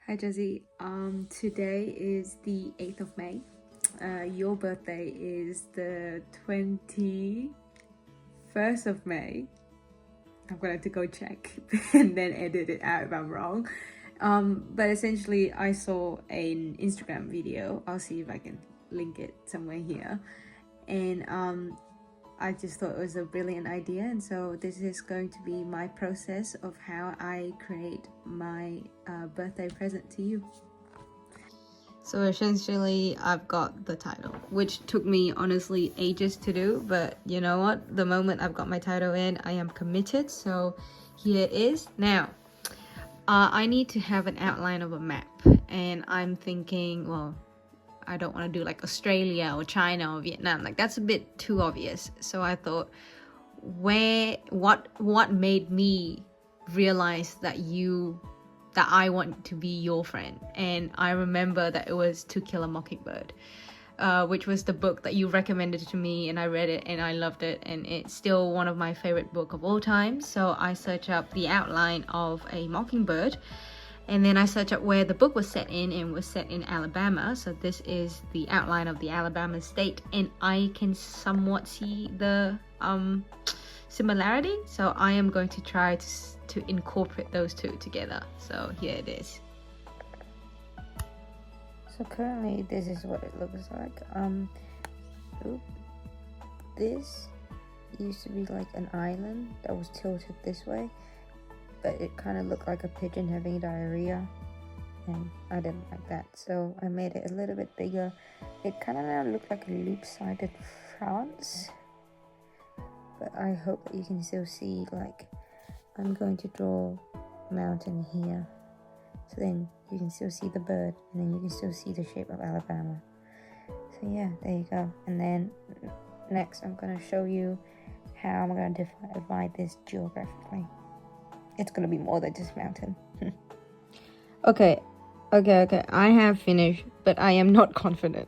Hi Jazzy. Today is the 8th of May. Your birthday is the 21st of May. I'm gonna have to go check and then edit it out if I'm wrong. But essentially, I saw an Instagram video. I'll see if I can link it somewhere here. And I just thought it was a brilliant idea, and so this is going to be my process of how I create my birthday present to you. So essentially, I've got the title, which took me honestly ages to do, but you know what? The moment I've got my title in, I am committed, so here it is. Now, I need to have an outline of a map, and I'm thinking, well, I don't want to do like Australia or China or Vietnam. Like that's a bit too obvious. So I thought, what made me realize that I want to be your friend? And I remember that it was To Kill a Mockingbird, which was the book that you recommended to me, and I read it and I loved it, and it's still one of my favorite book of all time. So I searched up the outline of a mockingbird, and then I searched up where the book was set in, and was set in Alabama. So this is the outline of the Alabama state, and I can somewhat see the similarity. So I am going to try to incorporate those two together. So here it is. So currently this is what it looks like. This used to be like an island that was tilted this way, but it kind of looked like a pigeon having diarrhea, and I didn't like that, so I made it a little bit bigger. It kind of now looked like a loop-sided France, but I hope that you can still see, like, I'm going to draw a mountain here, so then you can still see the bird, and then you can still see the shape of Alabama. So yeah, there you go. And then next I'm going to show you how I'm going to divide this geographically. It's gonna be more than just mountain. Okay. I have finished, but I am not confident.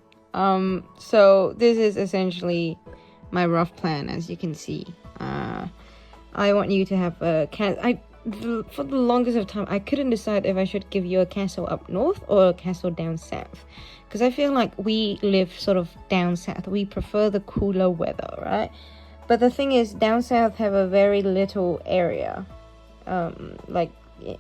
So this is essentially my rough plan, as you can see. I want you to have a for the longest of time, I couldn't decide if I should give you a castle up north or a castle down south, because I feel like we live sort of down south. We prefer the cooler weather, right? But the thing is, down south have a very little area. Like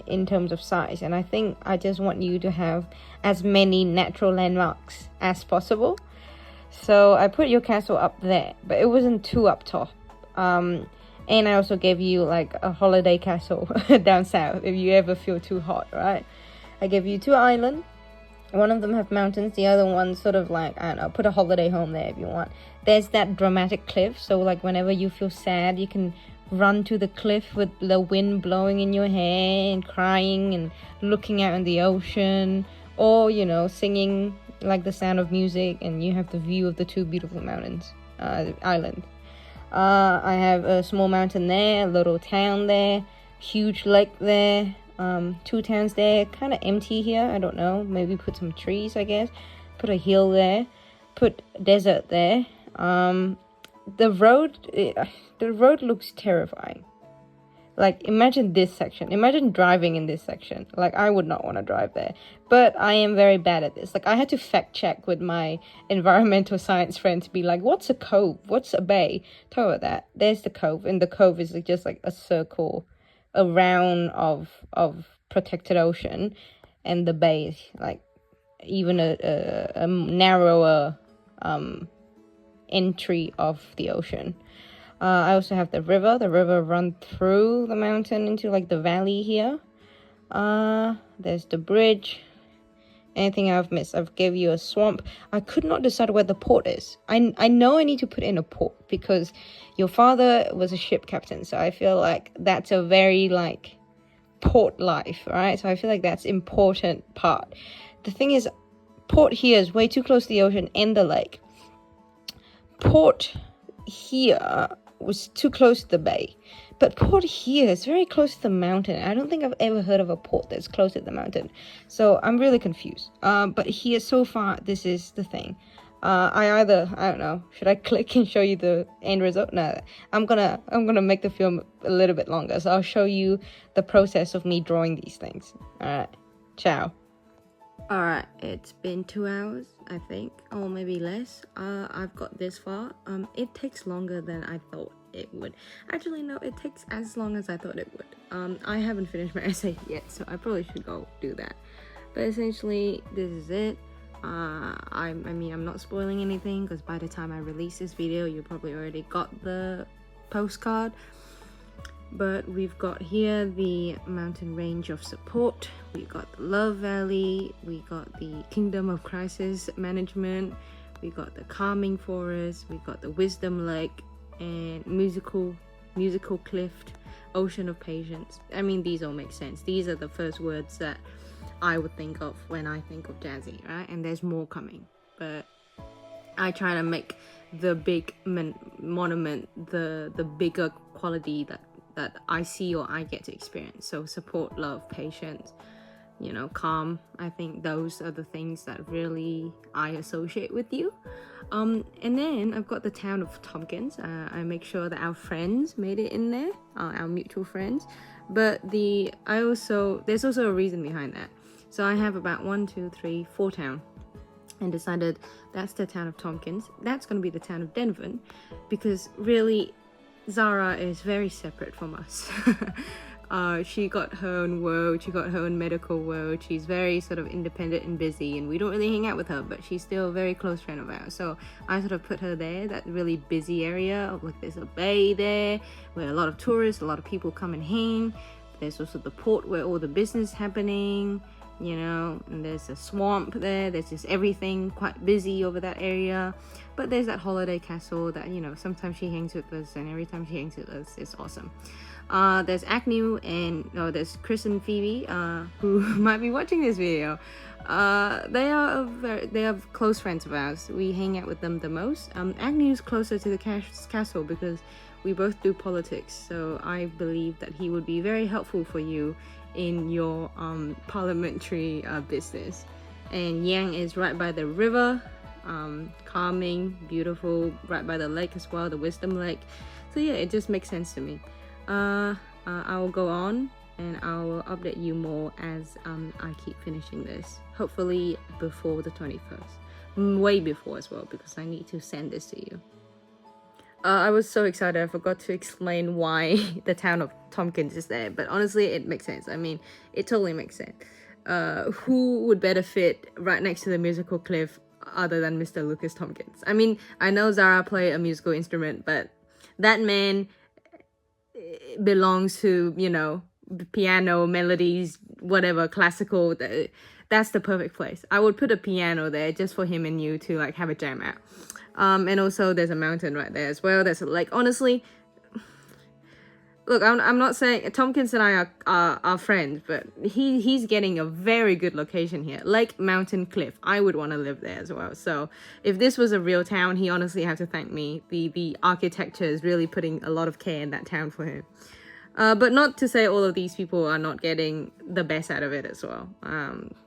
in terms of size, and I think I just want you to have as many natural landmarks as possible. So I put your castle up there, but it wasn't too up top. And I also gave you like a holiday castle down south if you ever feel too hot, right? I gave you 2 islands. One of them have mountains, the other one sort of like, I don't know, put a holiday home there if you want. There's that dramatic cliff, so like whenever you feel sad, you can run to the cliff with the wind blowing in your hair and crying and looking out in the ocean, or you know, singing like The Sound of Music, and you have the view of the 2 beautiful mountains, islands. I have a small mountain there, a little town there, huge lake there, 2 towns there, kind of empty here. I don't know, maybe put some trees, I guess, put a hill there, put desert there. The road looks terrifying. Like, imagine this section. Imagine driving in this section. Like, I would not want to drive there. But I am very bad at this. Like, I had to fact check with my environmental science friend to be like, what's a cove? What's a bay? Talk about that. There's the cove. And the cove is like just like a circle, a round of protected ocean. And the bay is like even a narrower entry of the ocean. I also have the river run through the mountain into like the valley here. There's the bridge. Anything I've missed? I've gave you a swamp. I could not decide where the port is. I know I need to put in a port because your father was a ship captain, so I feel like that's a very like port life, right? So I feel like that's important part. The thing is, port here is way too close to the ocean and the lake. Port here was too close to the bay, but port here is very close to the mountain. I don't think I've ever heard of a port that's close to the mountain, so I'm really confused. But here so far, this is the thing. I don't know, should I click and show you the end result? No, I'm gonna make the film a little bit longer, so I'll show you the process of me drawing these things. All right, ciao. Alright, it's been 2 hours, I think, or maybe less. I've got this far. It takes longer than I thought it would. Actually, no, it takes as long as I thought it would. I haven't finished my essay yet, so I probably should go do that. But essentially, this is it. I mean, I'm not spoiling anything because by the time I release this video, you probably already got the postcard. But we've got here the mountain range of support, we got the Love Valley, we got the Kingdom of Crisis Management, we got the Calming Forest, we got the Wisdom Lake, and musical cliff, Ocean of Patience. I mean, these all make sense. These are the first words that I would think of when I think of Jazzy, right? And there's more coming, but I try to make the big monument the bigger quality that I see or I get to experience. So support, love, patience, you know, calm. I think those are the things that really I associate with you. And then I've got the town of Tompkins. I make sure that our friends made it in there, our mutual friends. But there's also a reason behind that. So I have about 4 towns, and decided that's the town of Tompkins. That's going to be the town of Denvin, because really Zara is very separate from us. She got her own world, she got her own medical world, she's very sort of independent and busy, and we don't really hang out with her, but she's still a very close friend of ours. So I sort of put her there, that really busy area, like there's a bay there where a lot of tourists, a lot of people come and hang. There's also the port where all the business happening, you know, and there's a swamp there, there's just everything quite busy over that area. But there's that holiday castle that, you know, sometimes she hangs with us, and every time she hangs with us, it's awesome. There's Agnew and there's Chris and Phoebe, who might be watching this video. They are close friends of ours. We hang out with them the most. Agnew's closer to the castle because we both do politics, so I believe that he would be very helpful for you in your parliamentary business. And Yang is right by the river, calming, beautiful, right by the lake as well, the Wisdom Lake. So yeah, it just makes sense to me. I will go on and I will update you more as I keep finishing this, hopefully before the 21st, way before as well, because I need to send this to you. I was so excited I forgot to explain why the town of Tompkins is there, but honestly it makes sense. I mean, it totally makes sense. Who would better fit right next to the musical cliff other than Mr. Lucas Tompkins? I mean, I know Zara play a musical instrument, but that man belongs to, you know, piano, melodies, whatever, classical. That's the perfect place. I would put a piano there just for him and you to like have a jam out. And also there's a mountain right there as well. There's a lake. Honestly, look, I'm not saying Tompkins and I are friends, but he's getting a very good location here. Lake, mountain, cliff. I would want to live there as well. So if this was a real town, he honestly have to thank me. The architecture is really putting a lot of care in that town for him. But not to say all of these people are not getting the best out of it as well.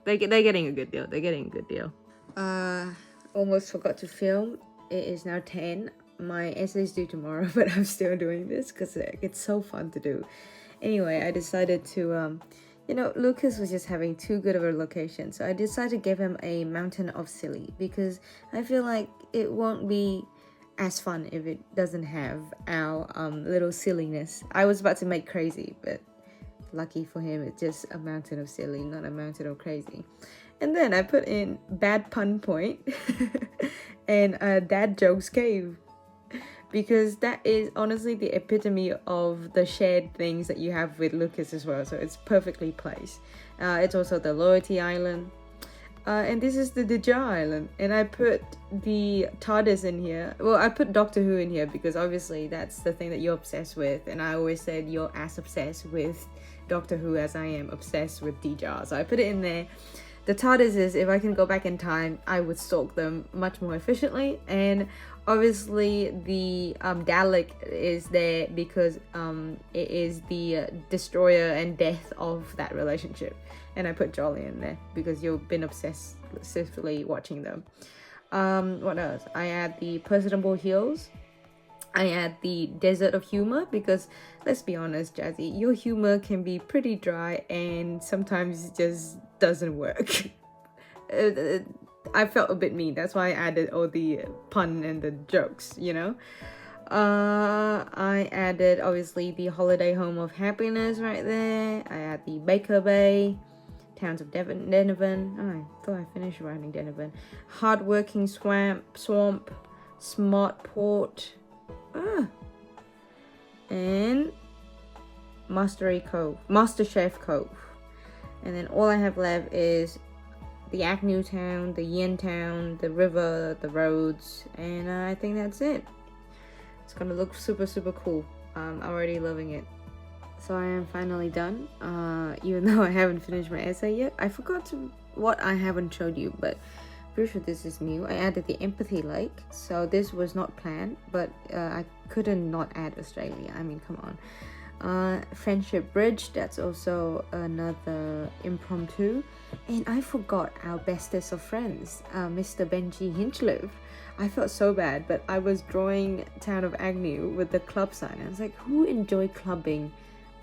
They're getting a good deal. They're getting a good deal. Almost forgot to film. It is now 10. My essay is due tomorrow, but I'm still doing this because it's so fun to do. Anyway, I decided to, you know, Lucas was just having too good of a location, so I decided to give him a mountain of silly, because I feel like it won't be as fun if it doesn't have our little silliness. I was about to make crazy, but lucky for him, it's just a mountain of silly, not a mountain of crazy. And then I put in bad pun point and dad jokes cave, because that is honestly the epitome of the shared things that you have with Lucas as well. So it's perfectly placed. It's also the Loyalty Island. And this is the Deja Island. And I put the TARDIS in here. Well, I put Doctor Who in here because obviously that's the thing that you're obsessed with. And I always said you're as obsessed with Doctor Who as I am obsessed with Deja. So I put it in there. The TARDIS is, if I can go back in time, I would stalk them much more efficiently. And obviously the Dalek is there because it is the destroyer and death of that relationship. And I put Jolly in there because you've been obsessively watching them. What else? I add the Personable Heels. I add the Desert of Humor because, let's be honest, Jazzy, your humor can be pretty dry and sometimes it just doesn't work. I felt a bit mean. That's why I added all the pun and the jokes, you know. I added obviously the holiday home of happiness right there. I add the Baker Bay, towns of Denovan. Oh, I thought I finished writing Denovan. Hardworking swamp, smart port, and Master Chef Cove. And then all I have left is the Agnew town, the Yin town, the river, the roads, and I think that's it. It's gonna look super cool. I'm already loving it. So I am finally done, even though I haven't finished my essay yet. I forgot what I haven't showed you, but pretty sure this is new. I added the empathy lake, so this was not planned, but I couldn't not add Australia. I mean, come on. Friendship bridge, that's also another impromptu. And I forgot our bestest of friends, Mr. Benji Hinchliffe. I felt so bad, but I was drawing town of Agnew with the club sign. I was like, who enjoyed clubbing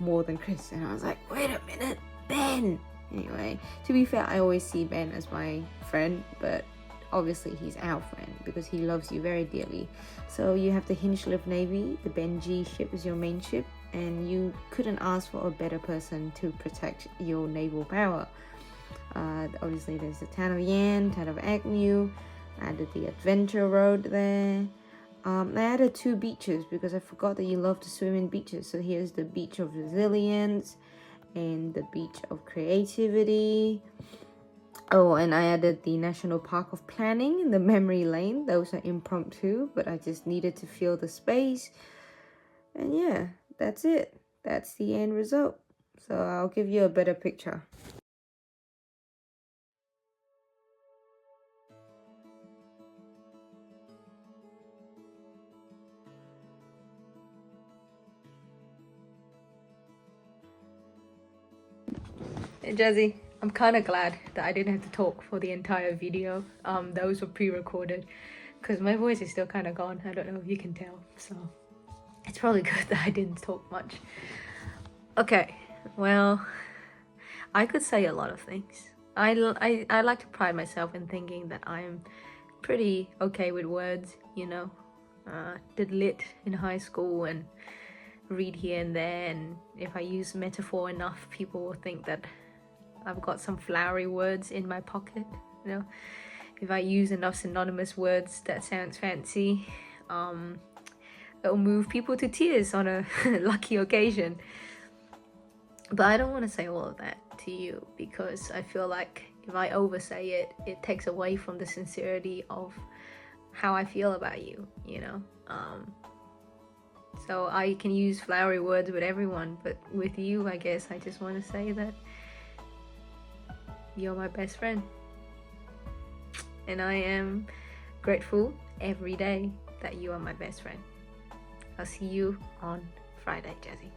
more than Chris? And I was like, wait a minute, Ben. Anyway, to be fair, I always see Ben as my friend, but obviously he's our friend because he loves you very dearly. So you have the Hinchliffe Navy, the Benji ship is your main ship, and you couldn't ask for a better person to protect your naval power. Obviously there's the town of Yan, town of Agnew. I added the adventure road there. I added 2 beaches because I forgot that you love to swim in beaches. So here's the beach of resilience and the beach of creativity. Oh, and I added the National Park of Planning and the Memory Lane. Those are impromptu, but I just needed to fill the space. And yeah, that's it. That's the end result. So I'll give you a better picture. Hey Jazzy, I'm kind of glad that I didn't have to talk for the entire video. Those were pre-recorded because my voice is still kind of gone. I don't know if you can tell, so it's probably good that I didn't talk much. Okay, well, I could say a lot of things. I like to pride myself in thinking that I'm pretty okay with words, you know. Did lit in high school and read here and there, and if I use metaphor enough, people will think that I've got some flowery words in my pocket, you know. If I use enough synonymous words that sounds fancy, it'll move people to tears on a lucky occasion. But I don't want to say all of that to you because I feel like if I oversay it, it takes away from the sincerity of how I feel about you, you know. So I can use flowery words with everyone, but with you, I guess I just want to say that you're my best friend. And I am grateful every day that you are my best friend. I'll see you on Friday, Jazzy.